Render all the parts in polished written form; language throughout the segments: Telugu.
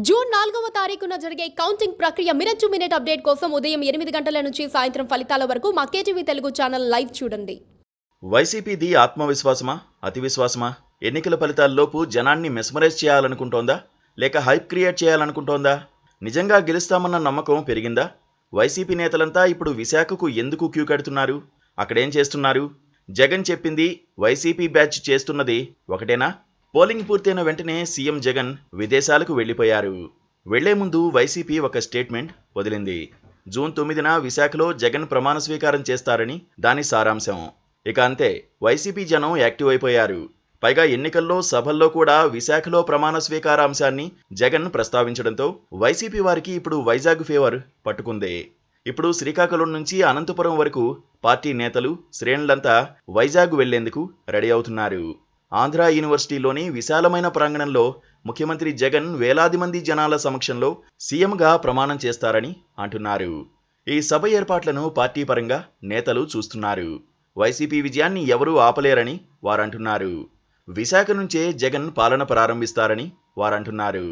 జూన్ 4వ తారీఖున జరిగే కౌంటింగ్ ప్రక్రియ మినిట్ టు మినిట్ అప్డేట్ కోసం ఉదయం 8 గంటల నుంచి సాయంత్రం ఫలితాల వరకు మా కేటీవీ తెలుగు ఛానల్ లైవ్ చూడండి. వైసీపీది ఆత్మవిశ్వాసమా అతి విశ్వాసమా? ఎన్నికల ఫలితాల్లోపు జనాన్ని మెస్మరైజ్ చేయాలనుకుంటోందా లేక హైప్ క్రియేట్ చేయాలనుకుంటోందా? నిజంగా గెలుస్తామన్న నమ్మకం పెరిగిందా? వైసీపీ నేతలంతా ఇప్పుడు విశాఖకు ఎందుకు క్యూ కడుతున్నారు? అక్కడేం చేస్తున్నారు? జగన్ చెప్పింది వైసీపీ బ్యాచ్ చేస్తున్నది ఒకటేనా? పోలింగ్ పూర్తయిన వెంటనే సీఎం జగన్ విదేశాలకు వెళ్లిపోయారు. వెళ్లే ముందు వైసీపీ ఒక స్టేట్మెంట్ వదిలింది. జూన్ 9న విశాఖలో జగన్ ప్రమాణ స్వీకారం చేస్తారని దాని సారాంశం. ఇక అంతే, వైసీపీ జనం యాక్టివ్ అయిపోయారు. పైగా ఎన్నికల్లో సభల్లో కూడా విశాఖలో ప్రమాణ స్వీకార అంశాన్ని జగన్ ప్రస్తావించడంతో వైసీపీ వారికి ఇప్పుడు వైజాగ్ ఫీవర్ పట్టుకుంది. ఇప్పుడు శ్రీకాకుళం నుంచి అనంతపురం వరకు పార్టీ నేతలు శ్రేణులంతా వైజాగ్ వెళ్లేందుకు రెడీ అవుతున్నారు. ఆంధ్ర యూనివర్సిటీలోని విశాలమైన ప్రాంగణంలో ముఖ్యమంత్రి జగన్ వేలాది మంది జనాల సమక్షంలో సీఎంగా ప్రమాణం చేస్తారని అంటున్నారు. ఈ సభ ఏర్పాట్లను పార్టీ పరంగా నేతలు చూస్తున్నారు. వైసీపీ విజయాన్ని ఎవరూ ఆపలేరని వారంటున్నారు. విశాఖ నుంచే జగన్ పాలన ప్రారంభిస్తారని వారంటున్నారు.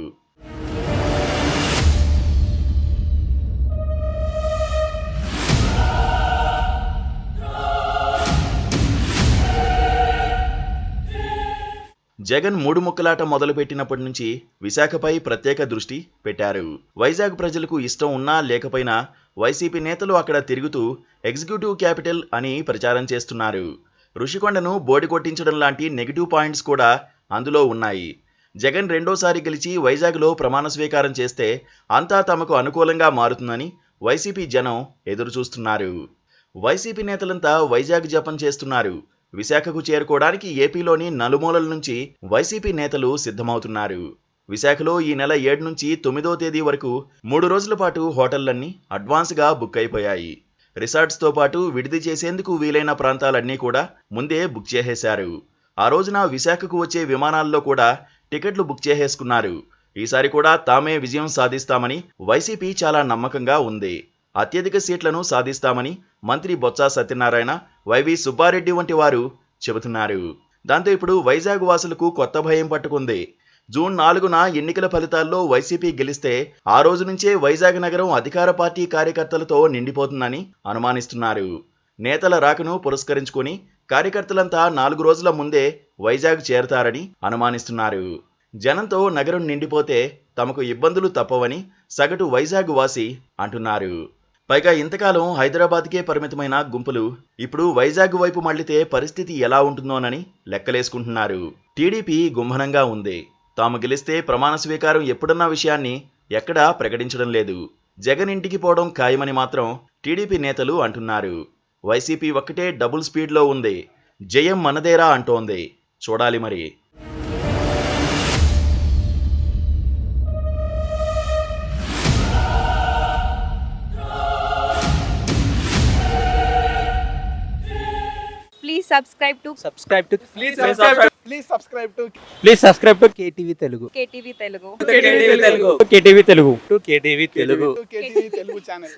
జగన్ మూడు ముక్కలాట మొదలుపెట్టినప్పటి నుంచి విశాఖపై ప్రత్యేక దృష్టి పెట్టారు. వైజాగ్ ప్రజలకు ఇష్టం ఉన్నా లేకపోయినా వైసీపీ నేతలు అక్కడ తిరుగుతూ ఎగ్జిక్యూటివ్ క్యాపిటల్ అని ప్రచారం చేస్తున్నారు. ఋషికొండను బోడి కొట్టించడం లాంటి నెగిటివ్ పాయింట్స్ కూడా అందులో ఉన్నాయి. జగన్ రెండోసారి గెలిచి వైజాగ్లో ప్రమాణ స్వీకారం చేస్తే అంతా తమకు అనుకూలంగా మారుతుందని వైసీపీ జనం ఎదురు చూస్తున్నారు. వైసీపీ నేతలంతా వైజాగ్ జపం చేస్తున్నారు. విశాఖకు చేరుకోవడానికి ఏపీలోని నలుమూలల నుంచి వైసీపీ నేతలు సిద్ధమవుతున్నారు. విశాఖలో ఈ నెల 7 నుంచి 9వ తేదీ వరకు 3 రోజుల పాటు హోటళ్లన్నీ అడ్వాన్స్గా బుక్ అయిపోయాయి. రిసార్ట్స్తో పాటు విడిది చేసేందుకు వీలైన ప్రాంతాలన్నీ కూడా ముందే బుక్ చేసేశారు. ఆ రోజున విశాఖకు వచ్చే విమానాల్లో కూడా టికెట్లు బుక్ చేసేసుకున్నారు. ఈసారి కూడా తామే విజయం సాధిస్తామని వైసీపీ చాలా నమ్మకంగా ఉంది. అత్యధిక సీట్లను సాధిస్తామని మంత్రి బొత్స సత్యనారాయణ, వైవి సుబ్బారెడ్డి వంటి వారు చెబుతున్నారు. దాంతో ఇప్పుడు వైజాగ్ వాసులకు కొత్త భయం పట్టుకుంది. జూన్ 4న ఎన్నికల ఫలితాల్లో వైసీపీ గెలిస్తే ఆ రోజు నుంచే వైజాగ్ నగరం అధికార పార్టీ కార్యకర్తలతో నిండిపోతుందని అనుమానిస్తున్నారు. నేతల రాకను పురస్కరించుకుని కార్యకర్తలంతా 4 రోజుల ముందే వైజాగ్ చేరతారని అనుమానిస్తున్నారు. జనంతో నగరం నిండిపోతే తమకు ఇబ్బందులు తప్పవని సగటు వైజాగ్ వాసి అంటున్నారు. పైగా ఇంతకాలం హైదరాబాద్కే పరిమితమైన గుంపులు ఇప్పుడు వైజాగ్ వైపు మళ్లితే పరిస్థితి ఎలా ఉంటుందోనని లెక్కలేసుకుంటున్నారు. టీడీపీ గుంభనంగా ఉంది. తాము గెలిస్తే ప్రమాణ స్వీకారం ఎప్పుడన్న విషయాన్ని ఎక్కడా ప్రకటించడం లేదు. జగన్ ఇంటికి పోవడం ఖాయమని మాత్రం టీడీపీ నేతలు అంటున్నారు. వైసీపీ ఒక్కటే డబుల్ స్పీడ్లో ఉంది. జయం మనదేరా అంటోంది. చూడాలి మరి. Please subscribe to KTV Telugu. KTV Telugu. KTV Telugu channel.